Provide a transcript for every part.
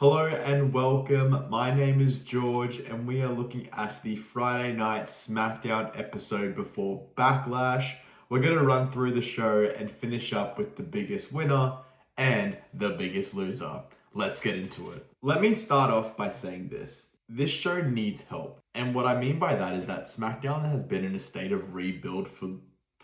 Hello and welcome. My name is George, and we are looking at the Friday night Smackdown episode before Backlash. We're going to run through the show and finish up with the biggest winner and the biggest loser. Let's get into it. Let me start off by saying this. This show needs help. And what I mean by that is that SmackDown has been in a state of rebuild for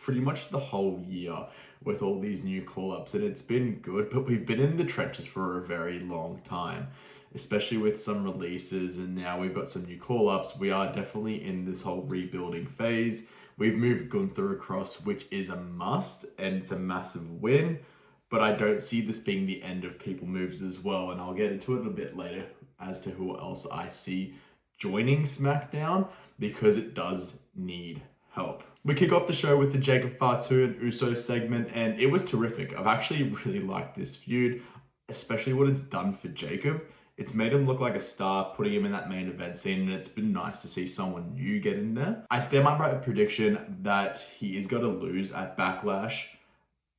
pretty much the whole year with all these new call-ups, and it's been good, but we've been in the trenches for a very long time, especially with some releases, and now we've got some new call-ups. We are definitely in this whole rebuilding phase. We've moved Gunther across, which is a must, and it's a massive win, but I don't see this being the end of people moves as well, and I'll get into it a bit later as to who else I see joining SmackDown, because it does need help. We kick off the show with the Jacob Fatu and Uso segment, and it was terrific. I've actually really liked this feud, especially what it's done for Jacob. It's made him look like a star, putting him in that main event scene, and it's been nice to see someone new get in there. I stand by my prediction that he is going to lose at Backlash,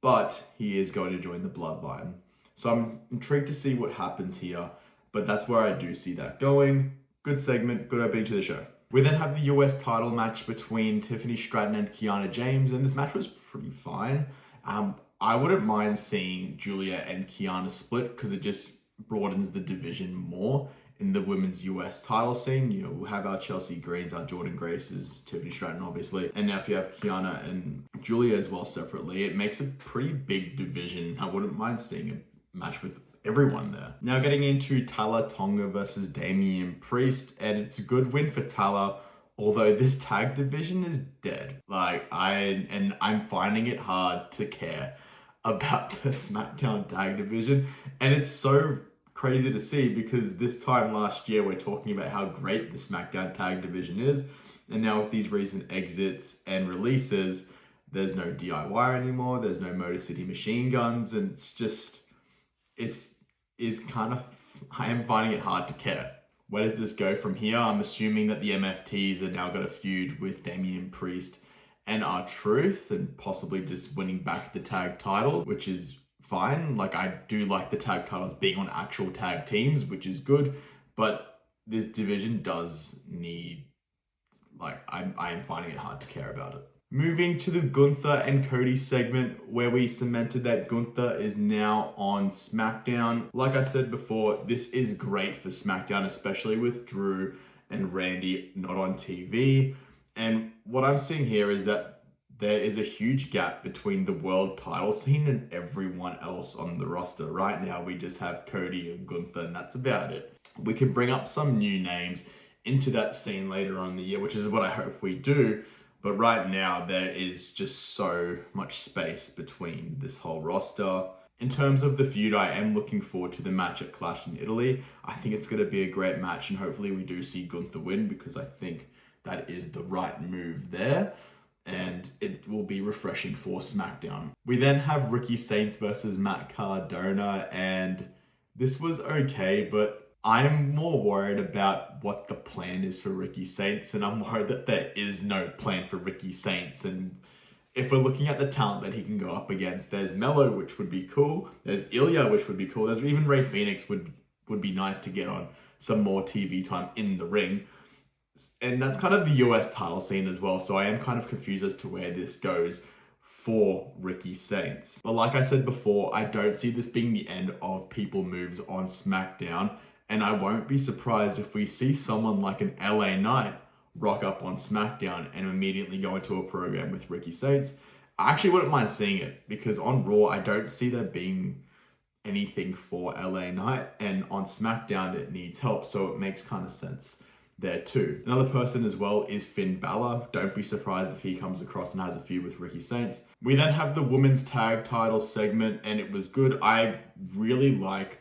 but he is going to join the Bloodline. So I'm intrigued to see what happens here, but that's where I do see that going. Good segment, good opening to the show. We then have the US title match between Tiffany Stratton and Kiana James, and this match was pretty fine. I wouldn't mind seeing Julia and Kiana split because it just broadens the division more in the women's US title scene. You know, we'll have our Chelsea Greens, our Jordan Graces, Tiffany Stratton, obviously. And now if you have Kiana and Julia as well separately, it makes a pretty big division. I wouldn't mind seeing a match with everyone there. Now getting into Tala Tonga versus Damian Priest, and it's a good win for Tala, although this tag division is dead. I'm finding it hard to care about the SmackDown tag division, and it's so crazy to see because this time last year we're talking about how great the SmackDown tag division is, and now with these recent exits and releases, there's no DIY anymore, there's no Motor City Machine Guns, and I am finding it hard to care. Where does this go from here? I'm assuming that the MFTs are now got a feud with Damian Priest and R-Truth, and possibly just winning back the tag titles, which is fine. Like, I do like the tag titles being on actual tag teams, which is good, but this division does need, I am finding it hard to care about it. Moving to the Gunther and Cody segment, where we cemented that Gunther is now on SmackDown. Like I said before, this is great for SmackDown, especially with Drew and Randy not on TV. And what I'm seeing here is that there is a huge gap between the world title scene and everyone else on the roster. Right now, we just have Cody and Gunther, and that's about it. We can bring up some new names into that scene later on in the year, which is what I hope we do. But right now, there is just so much space between this whole roster. In terms of the feud, I am looking forward to the match at Clash in Italy. I think it's going to be a great match, and hopefully we do see Gunther win, because I think that is the right move there, and it will be refreshing for SmackDown. We then have Ricky Saints versus Matt Cardona, and this was okay, but I'm more worried about what the plan is for Ricky Saints, and I'm worried that there is no plan for Ricky Saints. And if we're looking at the talent that he can go up against, there's Mello, which would be cool. There's Ilya, which would be cool. There's even Rey Fenix would be nice to get on some more TV time in the ring. And that's kind of the US title scene as well. So I am kind of confused as to where this goes for Ricky Saints. But like I said before, I don't see this being the end of people moves on SmackDown. And I won't be surprised if we see someone like an LA Knight rock up on SmackDown and immediately go into a program with Ricky Saints. I actually wouldn't mind seeing it, because on Raw, I don't see there being anything for LA Knight, and on SmackDown, it needs help, so it makes kind of sense there too. Another person as well is Finn Balor. Don't be surprised if he comes across and has a feud with Ricky Saints. We then have the women's tag title segment, and it was good. I really like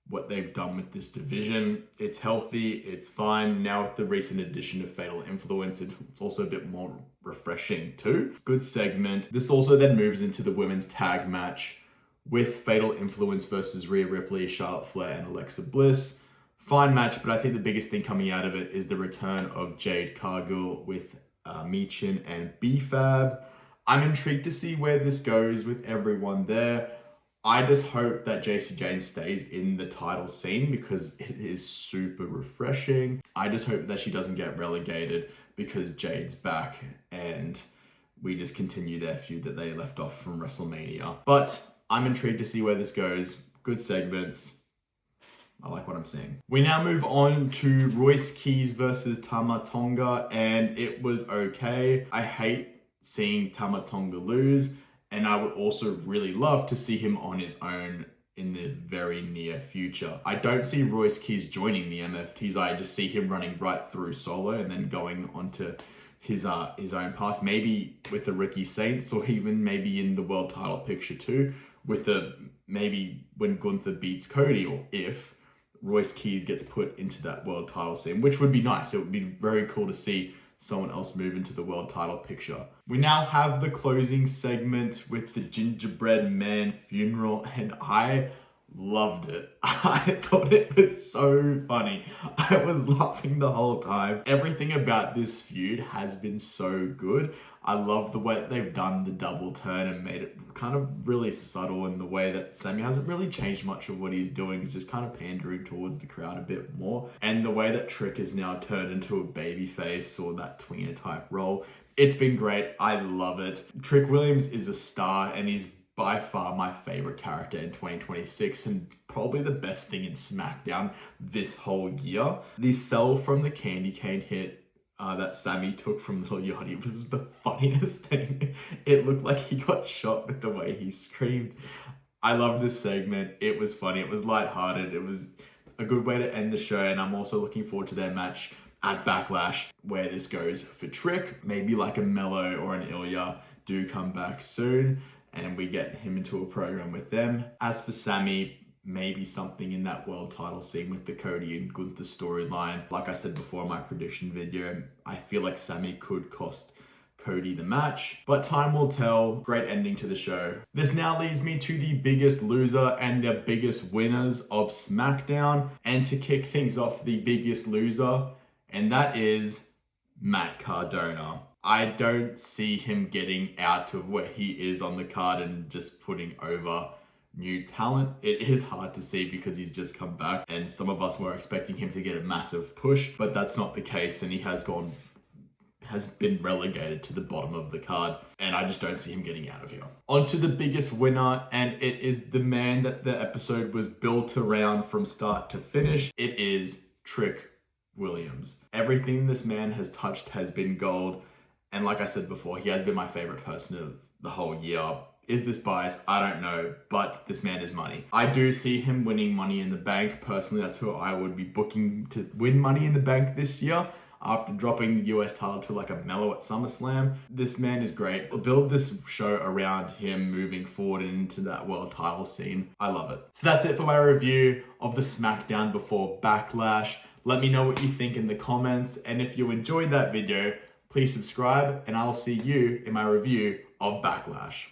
what they've done with this division. It's healthy, it's fine. Now with the recent addition of Fatal Influence, it's also a bit more refreshing too. Good segment. This also then moves into the women's tag match with Fatal Influence versus Rhea Ripley, Charlotte Flair, and Alexa Bliss. Fine match, but I think the biggest thing coming out of it is the return of Jade Cargill with Michin and B-Fab. I'm intrigued to see where this goes with everyone there. I just hope that JC Jane stays in the title scene because it is super refreshing. I just hope that she doesn't get relegated because Jade's back and we just continue their feud that they left off from WrestleMania. But I'm intrigued to see where this goes. Good segments. I like what I'm seeing. We now move on to Royce Keys versus Tama Tonga, and it was okay. I hate seeing Tama Tonga lose, and I would also really love to see him on his own in the very near future. I don't see Royce Keys joining the MFTs. I just see him running right through solo and then going onto his own path, maybe with the Ricky Saints, or even maybe in the world title picture too, with maybe when Gunther beats Cody, or if Royce Keys gets put into that world title scene, which would be nice. It would be very cool to see someone else move into the world title picture. We now have the closing segment with the Gingerbread Man funeral, and I loved it. I thought it was so funny. I was laughing the whole time. Everything about this feud has been so good. I love the way that they've done the double turn and made it kind of really subtle in the way that Sammy hasn't really changed much of what he's doing. He's just kind of pandering towards the crowd a bit more. And the way that Trick is now turned into a babyface or that tweener type role, it's been great. I love it. Trick Williams is a star and he's by far my favorite character in 2026 and probably the best thing in SmackDown this whole year. The sell from the candy cane hit that Sammy took from Lil Yachty was the funniest thing. It looked like he got shot with the way he screamed. I love this segment. It was funny. It was lighthearted. It was a good way to end the show, and I'm also looking forward to their match at Backlash, where this goes for Trick. Maybe like a Mello or an Ilya do come back soon, and we get him into a program with them. As for Sammy, maybe something in that world title scene with the Cody and Gunther storyline. Like I said before in my prediction video, I feel like Sammy could cost Cody the match, but time will tell. Great ending to the show. This now leads me to the biggest loser and the biggest winners of SmackDown, and to kick things off, the biggest loser, and that is Matt Cardona. I don't see him getting out of where he is on the card and just putting over new talent. It is hard to see because he's just come back and some of us were expecting him to get a massive push, but that's not the case, and he has been relegated to the bottom of the card, and I just don't see him getting out of here. On to the biggest winner, and it is the man that the episode was built around from start to finish. It is Trick Williams. Everything this man has touched has been gold, and like I said before, he has been my favorite person of the whole year. Is this biased? I don't know, but this man is money. I do see him winning Money in the Bank. Personally, that's who I would be booking to win Money in the Bank this year after dropping the US title to like a Mellow at SummerSlam. This man is great. Build this show around him moving forward into that world title scene. I love it. So that's it for my review of the SmackDown before Backlash. Let me know what you think in the comments, and if you enjoyed that video, please subscribe, and I'll see you in my review of Backlash.